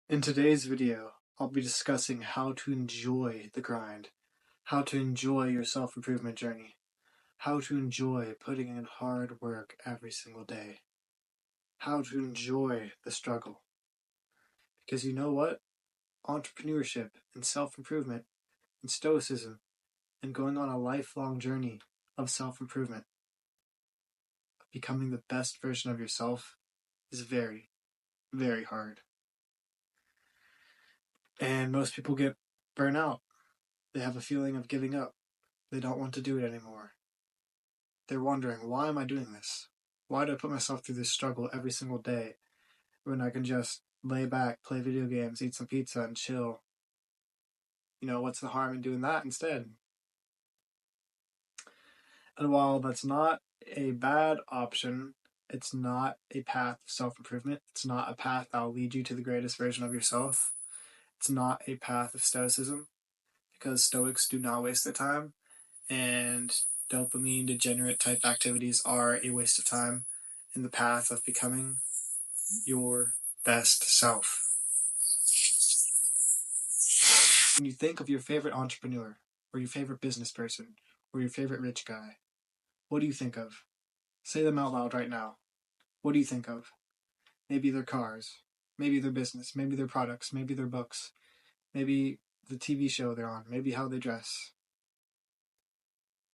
In today's video, I'll be discussing how to enjoy the grind, how to enjoy your self-improvement journey, how to enjoy putting in hard work every single day, how to enjoy the struggle. Because you know what? Entrepreneurship and self-improvement and stoicism and going on a lifelong journey of self-improvement, becoming the best version of yourself is very, very hard. And most people get burnt out. They have a feeling of giving up. They don't want to do it anymore. They're wondering, why am I doing this? Why do I put myself through this struggle every single day when I can just lay back, play video games, eat some pizza, and chill? What's the harm in doing that instead? And while that's not a bad option, it's not a path of self-improvement. It's not a path that will lead you to the greatest version of yourself. It's not a path of stoicism, because Stoics do not waste their time, and dopamine degenerate type activities are a waste of time in the path of becoming your best self. When you think of your favorite entrepreneur, or your favorite business person, or your favorite rich guy, what do you think of? Say them out loud right now. What do you think of? Maybe their cars, maybe their business, maybe their products, maybe their books, maybe the TV show they're on, maybe how they dress.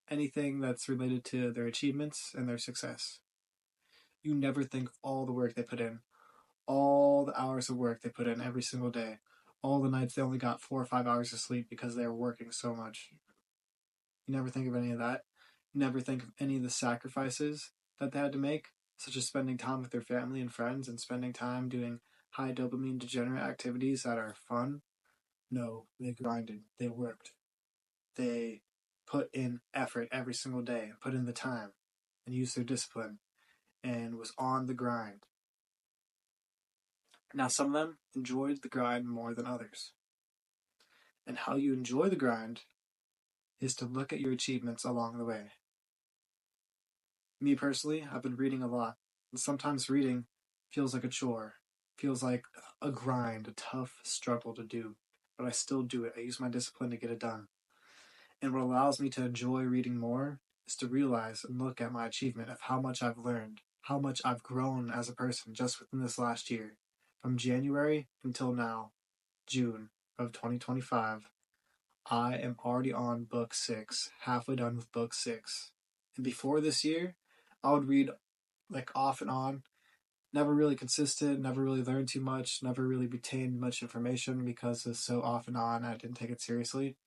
Anything that's related to their achievements and their success. You never think of all the work they put in, all the hours of work they put in every single day, all the nights they only got 4 or 5 hours of sleep because they were working so much. You never think of any of that. You never think of any of the sacrifices that they had to make, such as spending time with their family and friends and spending time doing high dopamine degenerate activities that are fun. No, they grinded, they worked, they put in effort every single day, put in the time, and used their discipline, and was on the grind. Now, some of them enjoyed the grind more than others. And how you enjoy the grind is to look at your achievements along the way. Me personally, I've been reading a lot, and sometimes reading feels like a chore, feels like a grind, a tough struggle to do, but I still do it. I use my discipline to get it done. And what allows me to enjoy reading more is to realize and look at my achievement of how much I've learned, how much I've grown as a person just within this last year. From January until now, June of 2025, I am already on book 6, halfway done with book 6. And before this year, I would read like off and on, never really consistent, never really learned too much, never really retained much information because it's so off and on, I didn't take it seriously.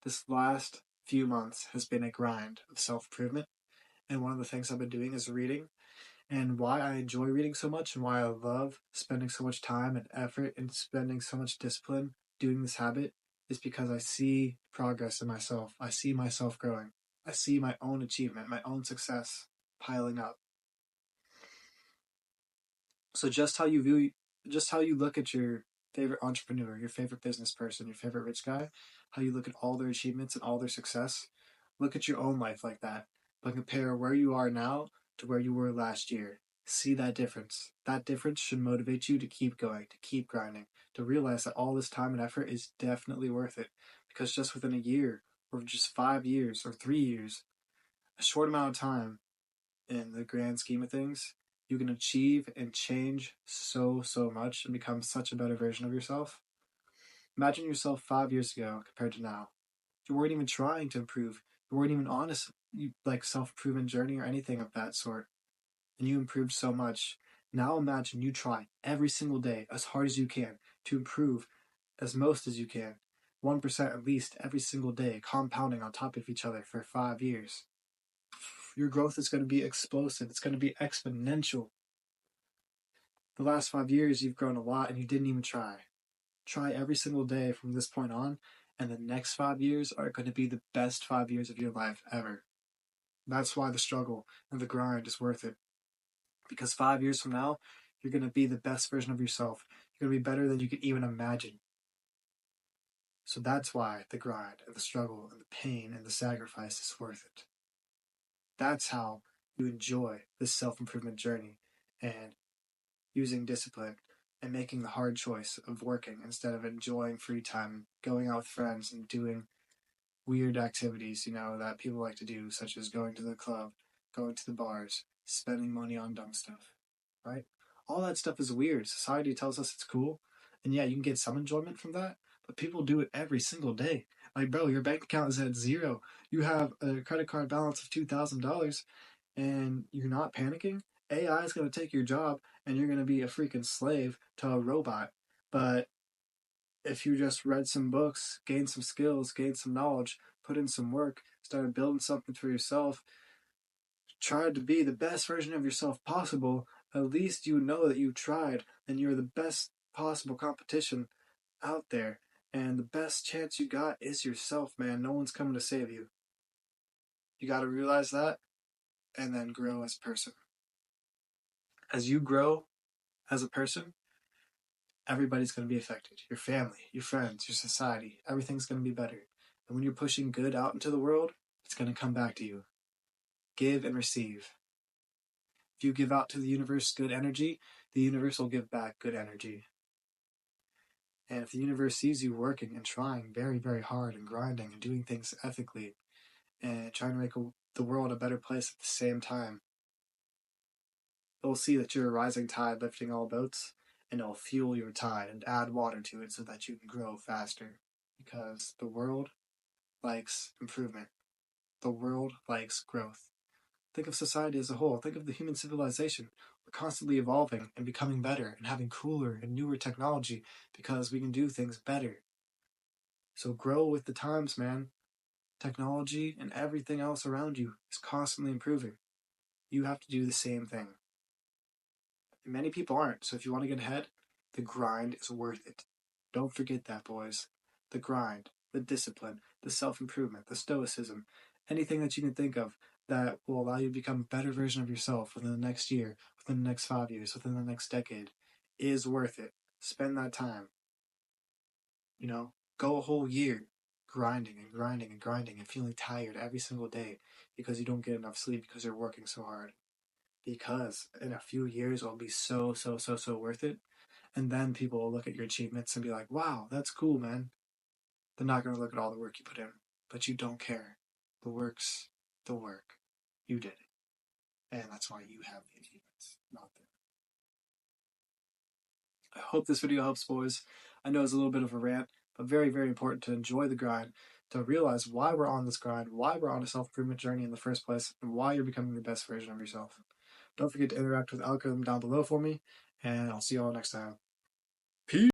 This last few months has been a grind of self-improvement, and one of the things I've been doing is reading. And why I enjoy reading so much and why I love spending so much time and effort and spending so much discipline doing this habit is because I see progress in myself. I see myself growing. I see my own achievement, my own success piling up. So just how you look at your favorite entrepreneur, your favorite business person, your favorite rich guy, how you look at all their achievements and all their success, look at your own life like that. But compare where you are now to where you were last year. See that difference. That difference should motivate you to keep going, to keep grinding, to realize that all this time and effort is definitely worth it. Because just within a year, or just 5 years, or 3 years, a short amount of time in the grand scheme of things, you can achieve and change so much and become such a better version of yourself. Imagine yourself 5 years ago compared to now. You weren't even trying to improve. You weren't even on a self-improvement journey or anything of that sort. And you improved so much. Now imagine you try every single day as hard as you can to improve as most as you can. 1% at least every single day, compounding on top of each other for 5 years. Your growth is going to be explosive. It's going to be exponential. The last 5 years, you've grown a lot and you didn't even try. Try every single day from this point on, and the next 5 years are going to be the best 5 years of your life ever. That's why the struggle and the grind is worth it. Because 5 years from now, you're going to be the best version of yourself. You're going to be better than you could even imagine. So that's why the grind and the struggle and the pain and the sacrifice is worth it. That's how you enjoy this self-improvement journey and using discipline and making the hard choice of working instead of enjoying free time, going out with friends and doing weird activities, that people like to do, such as going to the club, going to the bars, spending money on dumb stuff, right? All that stuff is weird. Society tells us it's cool, and yeah, you can get some enjoyment from that, but people do it every single day. Like, bro, your bank account is at zero. You have a credit card balance of $2,000, and you're not panicking. AI is going to take your job, and you're going to be a freaking slave to a robot. But if you just read some books, gained some skills, gained some knowledge, put in some work, started building something for yourself, tried to be the best version of yourself possible, at least you know that you tried and you're the best possible competition out there. And the best chance you got is yourself, man. No one's coming to save you. You got to realize that and then grow as a person. As you grow as a person, everybody's going to be affected. Your family, your friends, your society, everything's going to be better. And when you're pushing good out into the world, it's going to come back to you. Give and receive. If you give out to the universe good energy, the universe will give back good energy. And if the universe sees you working and trying very, very hard and grinding and doing things ethically and trying to make the world a better place at the same time, they'll see that you're a rising tide lifting all boats, and it'll fuel your tide and add water to it so that you can grow faster. Because the world likes improvement. The world likes growth. Think of society as a whole. Think of the human civilization. We're constantly evolving and becoming better and having cooler and newer technology because we can do things better. So grow with the times, man. Technology and everything else around you is constantly improving. You have to do the same thing. And many people aren't. So if you want to get ahead, the grind is worth it. Don't forget that, boys. The grind, the discipline, the self-improvement, the stoicism, anything that you can think of that will allow you to become a better version of yourself within the next year, within the next 5 years, within the next decade, is worth it. Spend that time. Go a whole year grinding and grinding and grinding and feeling tired every single day because you don't get enough sleep because you're working so hard. Because in a few years it'll be so, so, so, so worth it. And then people will look at your achievements and be like, wow, that's cool, man. They're not going to look at all the work you put in, but you don't care. The work's the work. You did it. And that's why you have the achievements, not them. I hope this video helps, boys. I know it's a little bit of a rant, but very, very important to enjoy the grind, to realize why we're on this grind, why we're on a self-improvement journey in the first place, and why you're becoming the best version of yourself. Don't forget to interact with the algorithm down below for me, and I'll see you all next time. Peace!